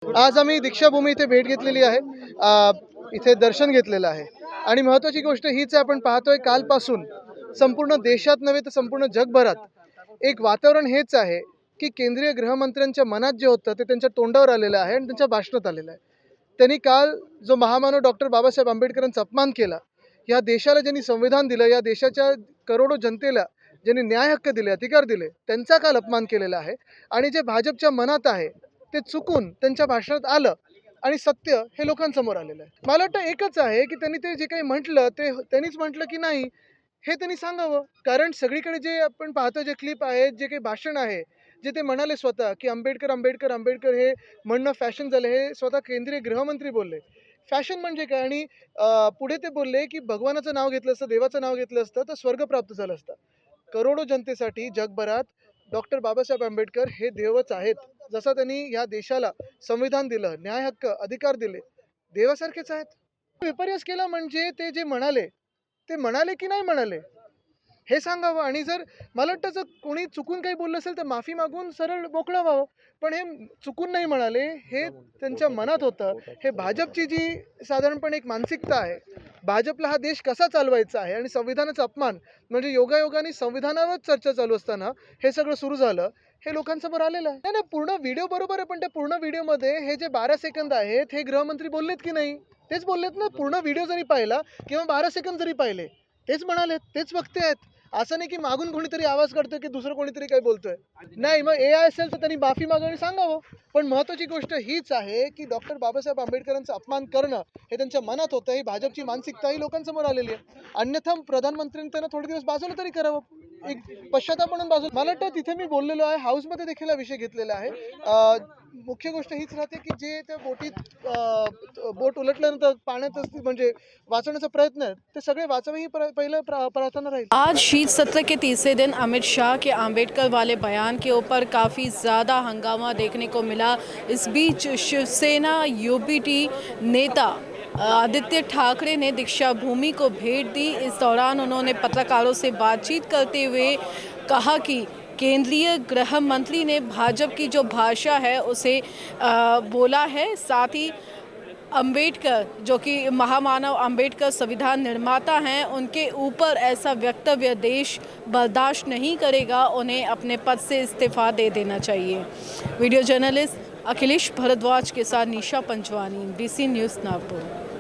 आज आम्ही दीक्षाभूमी इथे भेट घेतलेली आहे. इथे दर्शन घेतलेलं आहे आणि महत्त्वाची गोष्ट हीच आहे, आपण पाहतोय कालपासून संपूर्ण देशात नव्हे तर संपूर्ण जगभरात एक वातावरण हेच आहे की केंद्रीय गृहमंत्र्यांच्या मनात जे होतं ते त्यांच्या तोंडावर आलेलं आहे आणि त्यांच्या भाषणात आलेलं आहे. त्यांनी काल जो महामानव डॉक्टर बाबासाहेब आंबेडकरांचा अपमान केला, या देशाला ज्यांनी संविधान दिलं, या देशाच्या करोडो जनतेला ज्यांनी न्याय हक्क दिले, अधिकार दिले, त्यांचा काल अपमान केलेला आहे. आणि जे भाजपच्या मनात आहे ते चुकून त्यांच्या भाषणात आलं आणि सत्य हे लोकांसमोर आलेलं आहे. मला वाटतं एकच आहे की त्यांनी ते जे काही म्हटलं ते त्यांनीच म्हटलं की नाही हे त्यांनी सांगावं. कारण सगळीकडे जे आपण पाहतो, जे क्लिप आहेत, जे काही भाषण आहे, जे ते म्हणाले स्वतः की आंबेडकर आंबेडकर आंबेडकर हे म्हणणं फॅशन झालं, हे स्वतः केंद्रीय गृहमंत्री बोलले. फॅशन म्हणजे काय? आणि पुढे ते बोलले की भगवानाचं नाव घेतलं असतं, देवाचं नाव घेतलं असतं तर स्वर्ग प्राप्त झालं असतं. करोडो जनतेसाठी जगभरात डॉक्टर बाबासाहेब आंबेडकर हे देवच आहेत. जसं त्यांनी या देशाला संविधान दिलं, न्याय हक्क, अधिकार दिले, देवासारखेच आहेत. विपर्यास केला म्हणजे ते जे म्हणाले, ते म्हणाले की नाही म्हणाले हे सांगावं. आणि जर मला वाटतं जर कोणी चुकून काही बोललं असेल तर माफी मागून सरळ मोकळं व्हावं. पण हे चुकून नाही म्हणाले, हे त्यांच्या मनात होतं. हे भाजपची जी साधारणपणे एक मानसिकता आहे, भाजपला हा देश कसा चालवायचा आहे आणि संविधानाचा अपमान म्हणजे योगायोगाने संविधानावर चर्चा चालू असताना हे सगळं सुरू झालं, हे लोकांसमोर आलेलं आहे. नाही नाही, पूर्ण व्हिडिओ बरोबर आहे, पण त्या पूर्ण व्हिडिओमध्ये हे जे 12 सेकंद आहेत हे गृहमंत्री बोललेत की नाही तेच बोललेत ना. पूर्ण व्हिडिओ जरी पाहिला किंवा 12 सेकंद जरी पाहिले तेच म्हणाले, तेच वक्ते आहेत. असं नाही की मागून कोणीतरी आवाज काढतोय की दुसरं कोणीतरी काय बोलतोय. नाही, मग AI असेल तर त्यांनी माफी मागावी सांगावं. पण महत्त्वाची गोष्ट हीच आहे की डॉक्टर बाबासाहेब आंबेडकरांचा अपमान करणं हे त्यांच्या मनात होतं. ही भाजपची मानसिकता ही लोकांसमोर आलेली आहे. अन्यथा प्रधानमंत्र्यांनी त्यांना थोडे दिवस बाजूला तरी करावं, एक पश्चाताप म्हणून बाजूला. मला वाटतं तिथे मी बोललेलो आहे, हाऊसमध्ये देखील हा विषय घेतलेला आहे. मुख्य गोष्ट हीच राहते की जे त्या बोटीत बोट उलटल्यानंतर पाण्यात म्हणजे वाचवण्याचा प्रयत्न आहे, ते सगळे वाचव ही पहिलं प्रार्थना राहील. आज शीत सत्र के तीसरे दिन अमित शाह के आंबेडकर वाले बयान के ऊपर काफ़ी ज़्यादा हंगामा देखने को मिला। इस बीच शिवसेना यूपीटी नेता आदित्य ठाकरे ने दीक्षा भूमि को भेंट दी। इस दौरान उन्होंने पत्रकारों से बातचीत करते हुए कहा कि केंद्रीय गृह मंत्री ने भाजपा की जो भाषा है उसे बोला है। साथ ही अंबेडकर जो कि महामानव अंबेडकर संविधान निर्माता हैं, उनके ऊपर ऐसा वक्तव्य देश बर्दाश्त नहीं करेगा, उन्हें अपने पद से इस्तीफा दे देना चाहिए। वीडियो जर्नलिस्ट अखिलेश भारद्वाज के साथ निशा पंचवानी, BC न्यूज़ नागपुर।